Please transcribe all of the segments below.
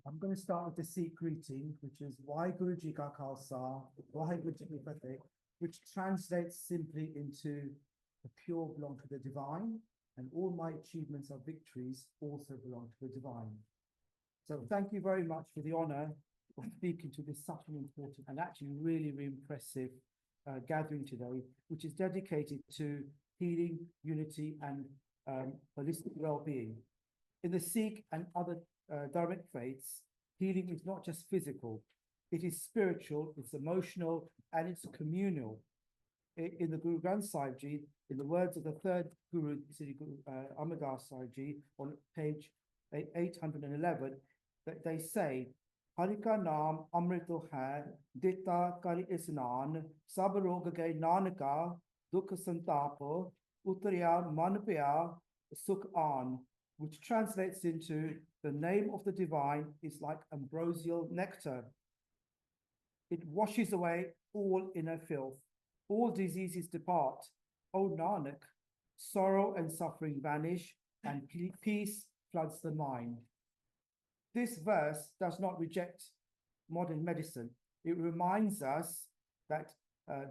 I'm going to start with the Sikh greeting, which is Waheguru Ji Ka Khalsa, Waheguru Ji Ki Fateh, which translates simply into the pure belong to the divine, and all my achievements or victories also belong to the divine. So thank you very much for the honor of speaking to this such an important and actually really, really impressive gathering today, which is dedicated to healing, unity, and holistic well-being. In the Sikh and other direct faiths, healing is not just physical, it is spiritual, it's emotional, and it's communal. In the Guru Granth Sahib Ji, in the words of the third Guru, Sri Guru Amar Das Sahib Ji, on page 811, that they say, Hari ka naam amrito hai, dita kari isnan, sab rog gai nanaka, dukh santap, utriya man pya, sukh an, which translates into the name of the divine is like ambrosial nectar. It washes away all inner filth. All diseases depart. O Nanak, sorrow and suffering vanish, and peace floods the mind. This verse does not reject modern medicine. It reminds us that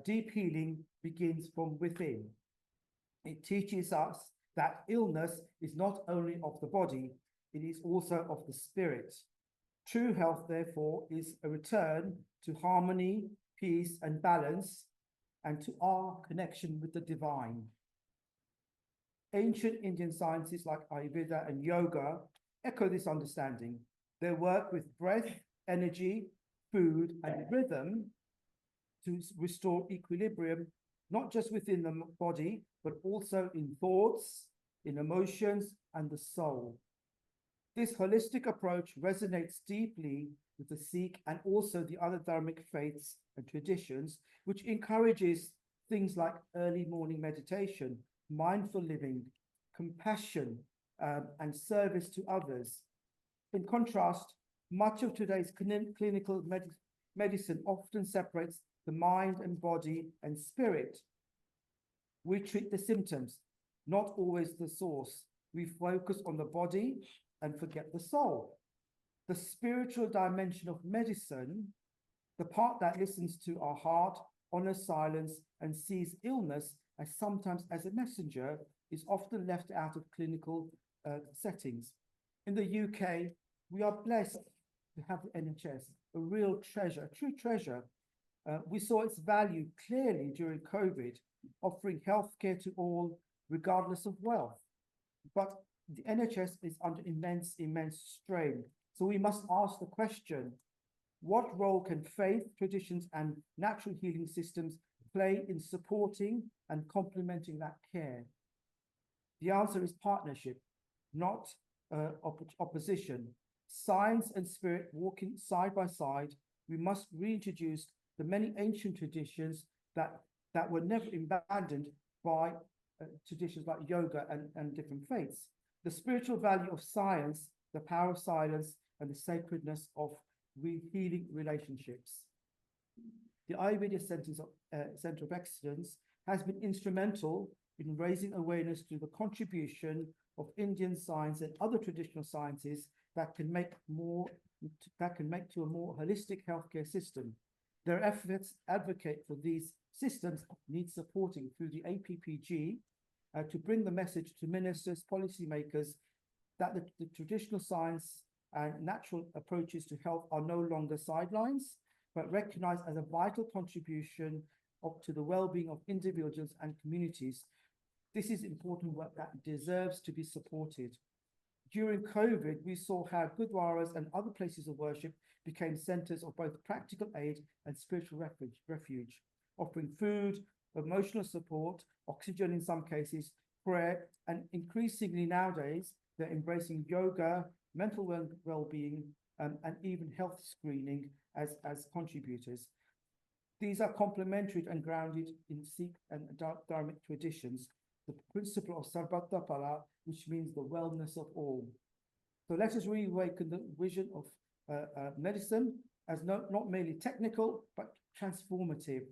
deep healing begins from within. It teaches us that illness is not only of the body, it is also of the spirit. True health, therefore, is a return to harmony, peace, and balance, and to our connection with the divine. Ancient Indian sciences like Ayurveda and yoga echo this understanding. They work with breath, energy, food, and rhythm to restore equilibrium, not just within the body, but also in thoughts, in emotions, and the soul. This holistic approach resonates deeply with the Sikh and also the other dharmic faiths and traditions, which encourages things like early morning meditation, mindful living, compassion, and service to others. In contrast, much of today's clinical medicine often separates the mind and body and spirit. We treat the symptoms, not always the source. We focus on the body and forget the soul. The spiritual dimension of medicine, the part that listens to our heart, honors silence, and sees illness as sometimes as a messenger, is often left out of clinical settings. In the UK, we are blessed to have the NHS, a real treasure, a true treasure. We saw its value clearly during COVID, offering healthcare to all, regardless of wealth. But the NHS is under immense strain. So we must ask the question, what role can faith, traditions, and natural healing systems play in supporting and complementing that care? The answer is partnership, not opposition. Science and spirit walking side by side, we must reintroduce the many ancient traditions that were never abandoned by traditions like yoga and different faiths. The spiritual value of science, the power of silence, and the sacredness of healing relationships. The Ayurveda Center of Excellence has been instrumental in raising awareness to the contribution of Indian science and other traditional sciences that can make to a more holistic healthcare system. Their efforts advocate for these systems need supporting through the APPG to bring the message to ministers, policymakers, that the traditional science and natural approaches to health are no longer sidelines, but recognized as a vital contribution to the well-being of individuals and communities. This is important work that deserves to be supported. During COVID, we saw how gurdwaras and other places of worship became centers of both practical aid and spiritual refuge, offering food, emotional support, oxygen in some cases, prayer, and increasingly nowadays, they're embracing yoga, mental well-being, and even health screening as contributors. These are complementary and grounded in Sikh and Dharmic traditions, the principle of Sarvata Pala, which means the wellness of all. So let us reawaken the vision of medicine as not merely technical, but transformative.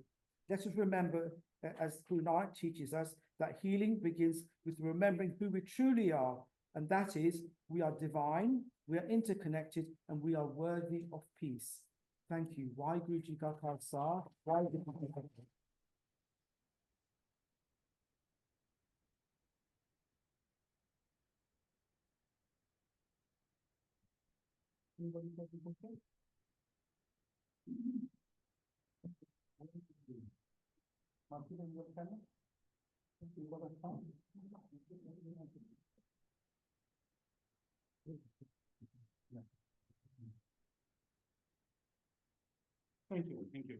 Let us remember, as Guru Nanak teaches us, that healing begins with remembering who we truly are, and that is, we are divine, we are interconnected, and we are worthy of peace. Thank you. Waheguru Ji Ka Khalsa, Waheguru Ji Ki Fateh. Thank you, thank you.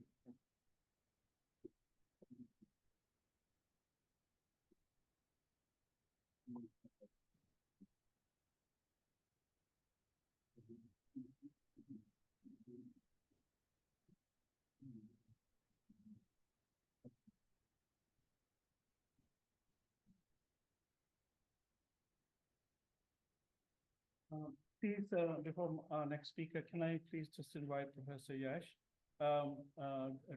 Please, before our next speaker, can I please just invite Professor Yash, a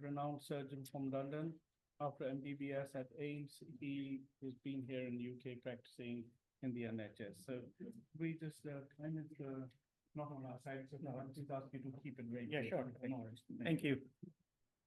renowned surgeon from London. After MBBS at AIMS, he has been here in the UK practicing in the NHS. So we just kind of not on our side, so I just ask you to keep it very. Yeah, brief. sure. No worries. Thank you.